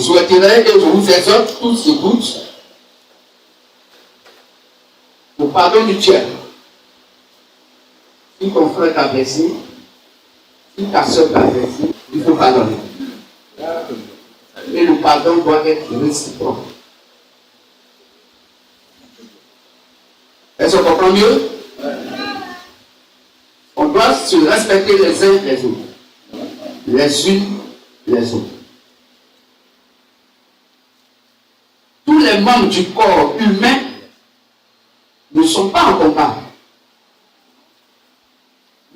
souhaiterais et je vous exhorte tous et toutes au pardon mutuel. Si ton frère t'a blessé, si ta soeur t'a blessé, il faut pardonner. Et le pardon doit être réciproque. Est-ce qu'on comprend mieux? On doit se respecter les uns les autres, les unes les autres. Tous les membres du corps humain ne sont pas en combat.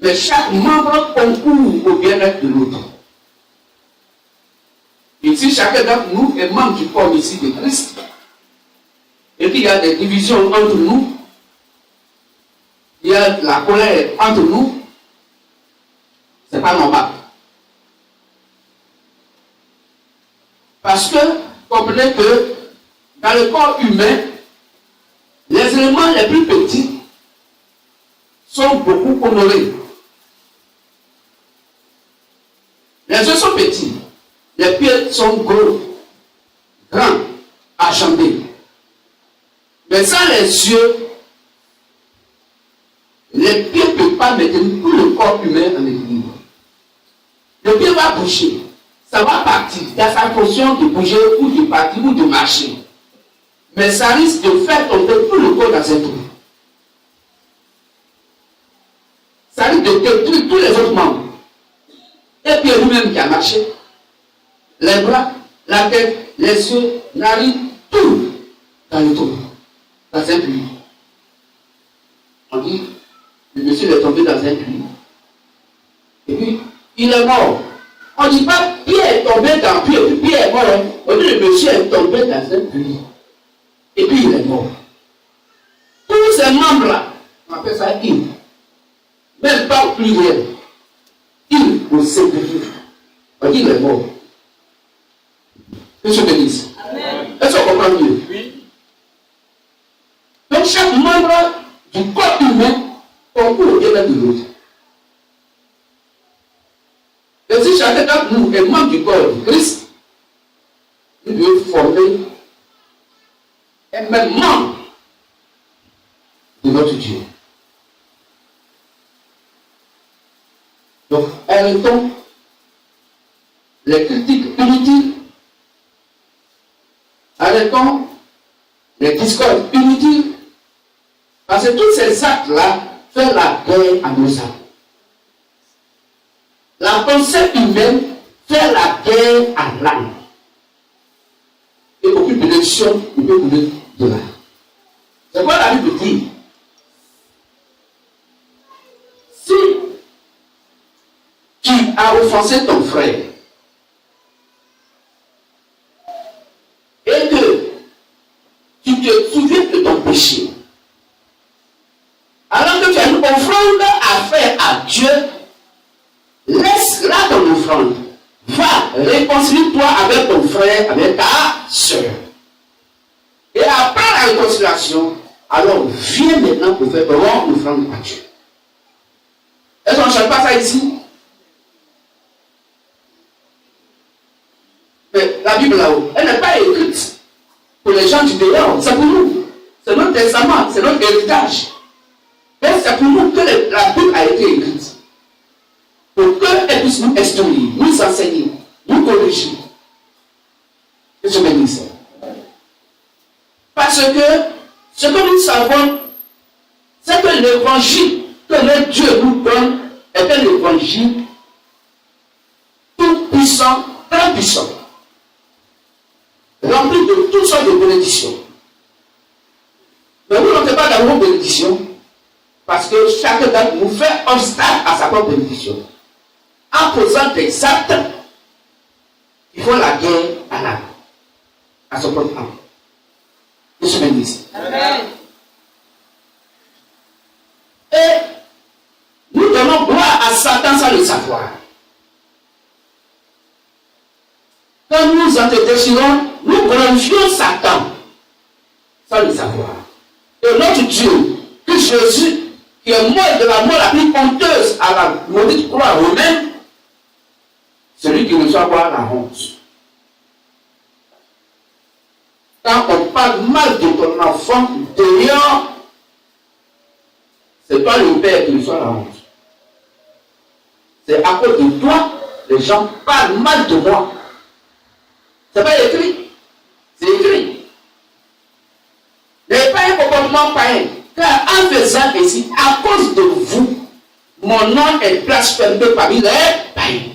Mais chaque membre concourt au bien-être de l'autre. Et si chacun d'entre nous est membre du corps ici de Christ, et qu'il y a des divisions entre nous, il y a la colère entre nous, c'est pas normal. Parce que, comprenez que dans le corps humain, les éléments les plus petits sont beaucoup honorés. Les yeux sont petits, les pieds sont gros, grands, achantés. Mais sans les yeux, les pieds ne peuvent pas maintenir tout le corps humain en équilibre. Le pied va bouger, ça va partir, il y a sa fonction de bouger ou de partir ou de marcher. Mais ça risque de faire tomber tout le corps dans un trou. Ça risque de détruire tous les autres membres. Et puis vous-même qui a marché, les bras, la tête, les yeux, narines, tout dans le trou, dans un puits. On dit, le monsieur est tombé dans un puits. Et puis, il est mort. On ne dit pas, Pierre est tombé dans un puits, et puis Pierre est mort. On dit, le monsieur est tombé dans un puits. Et puis, il est mort. Tous ces membres-là, on appelle ça il. Même pas au pluriel. Il au singulier. On dit, il est mort. Que je bénisse. Est-ce qu'on comprend mieux? Oui. Donc, chaque membre du corps humain concourt au bien-être de l'autre. Et si chacun d'entre nous est membre du corps de Christ, nous devons former un même membre de notre Dieu. Donc, arrêtons les critiques inutiles, arrêtons les discordes inutiles, parce que tous ces actes-là font la guerre à nos âmes. La pensée humaine fait la guerre à l'âme. Et aucune bénédiction ne peut couler de là. C'est quoi la Bible dit? Si tu as offensé ton frère et que tu te souviens de ton péché, alors que tu as une offrande à faire à Dieu, laisse là ton offrande. Va, réconcilie-toi avec ton frère, avec ta soeur. Et après la réconciliation, alors viens maintenant pour faire une offrande à Dieu. Est-ce qu'on ne chante pas ça ici? Mais la Bible là-haut, elle n'est pas écrite pour les gens du dehors, c'est pour nous. C'est notre testament, c'est notre héritage. Mais c'est pour nous que la Bible a été écrite. Pour qu'elle puisse nous instruire, nous enseigner, nous corriger. Que je bénisse. Parce que ce que nous savons, c'est que l'évangile que le Dieu nous donne est un évangile tout puissant, très puissant, rempli de toutes sortes de bénédictions. Mais vous n'entrez pas dans vos bénédictions parce que chacun d'entre nous fait obstacle à sa propre bénédiction. En posant des actes qui font la guerre à l'âme, à son propre âme. Que je bénisse. Amen. Et nous donnons gloire à Satan sans le savoir. Quand nous entretenions, nous glorifions Satan sans le savoir. Et notre Dieu, que Jésus, qui est mort de la mort la plus honteuse à la maudite croix romaine, celui qui reçoit quoi? La honte. Quand on parle mal de ton enfant dehors, c'est toi le père qui reçoit la honte. C'est à cause de toi, les gens parlent mal de moi. C'est pas écrit. C'est écrit. N'ayez pas un comportement païen. Car en faisant ainsi, à cause de vous, mon nom est blasphémé parmi les païens.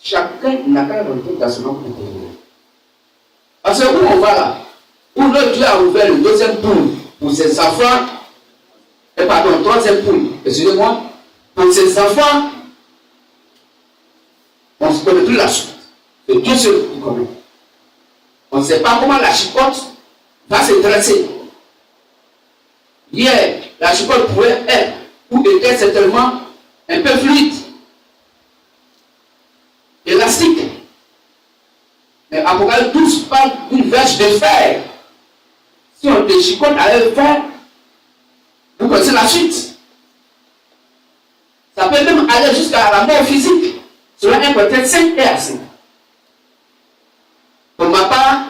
Chacun n'a qu'à rentrer dans son nom intérieur. Parce que où on va là, où le Dieu a ouvert le deuxième poule pour ses enfants, et pardon, troisième poule, excusez-moi, pour ses enfants, on ne se connaît plus la suite. C'est Dieu seul qui connaît. On ne sait pas comment la chicotte va se dresser. Hier, la chicotte pouvait être ou était certainement un peu fluide, élastique. Mais Apocalypse 12 parle d'une verge de fer. Si on déchicote avec le fer, vous connaissez la suite. Ça peut même aller jusqu'à la mort physique. Selon 1 Corinthiens 5 et à 5. Pour ma part,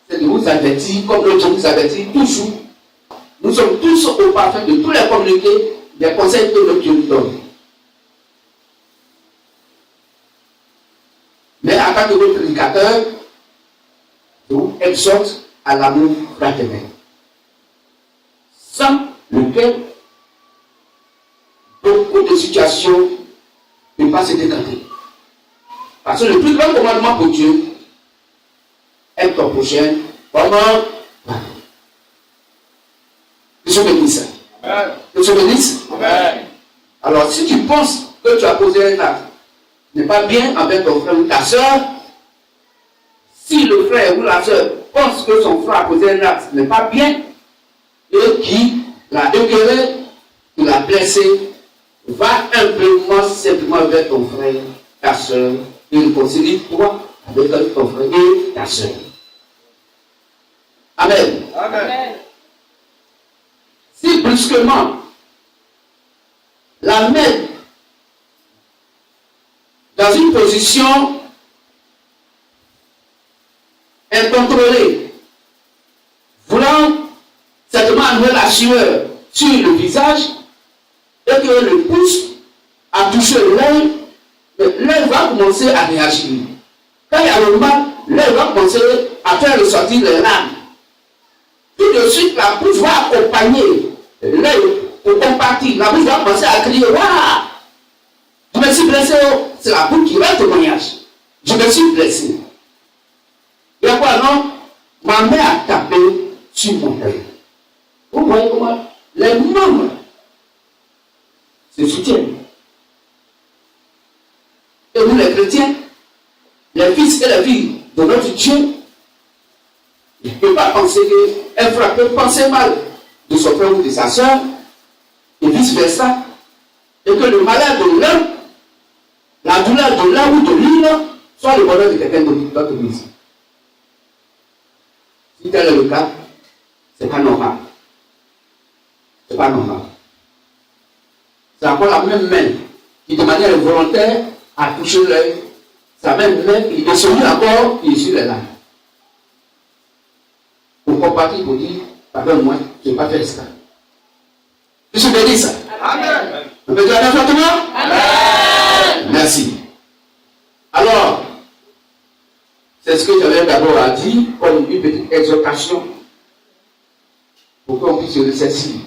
c'est de vous avertir, comme l'autre vous avertit toujours. Nous sommes tous au parfum de tous les communiqués, des conseils que notre Dieu nous donne. Mais en tant que votre prédicateur, je vous exhorte à l'amour fraternel. Sans lequel beaucoup de situations ne peuvent pas se décanter. Parce que le plus grand commandement pour Dieu est ton prochain comme un. Que Dieu bénisse. Que Dieu bénisse. Alors, si tu penses que tu as posé un acte n'est pas bien avec ton frère ou ta soeur, si le frère ou la soeur pense que son frère a posé un acte n'est pas bien, et qui l'a écœuré, qui l'a blessé, va simplement vers ton frère, ta soeur, et réconcilie-toi avec ton frère et ta soeur. Amen. Amen. Si brusquement la met dans une position incontrôlée, voulant certainement amener la sueur sur le visage, et que le pouce a touché l'œil, l'œil va commencer à réagir. Quand il y a le mal, l'œil va commencer à faire ressortir les larmes. Tout de suite, la bouche va accompagner l'œil pour compartir. La bouche va commencer à crier, waouh! Je me suis blessé, c'est la bouche qui va témoignage. Je me suis blessé. Il y a quoi, non? Ma mère a tapé sur mon œil. Vous voyez comment les membres se soutiennent. Et nous, les chrétiens, les fils et les filles de notre Dieu, il ne peut pas penser qu'un frère peut penser mal de son frère ou de sa soeur, et vice-versa, et que le malheur de l'un, la douleur de l'un ou de l'une, soit le bonheur de quelqu'un d'autre ici. Si tel est le cas, ce n'est pas normal. Ce n'est pas normal. C'est encore la même main qui, de manière involontaire, a touché l'œil. C'est la même main qui est soumise encore, qui est sur les larmes. Pour compatir, pour dire, pardonne-moi, je n'ai pas fait ça. Je suis béni ça. Amen. On peut dire Amen fortement? Amen. Merci. Alors, c'est ce que j'avais d'abord à dire comme une petite exhortation pour qu'on puisse se ressaisir.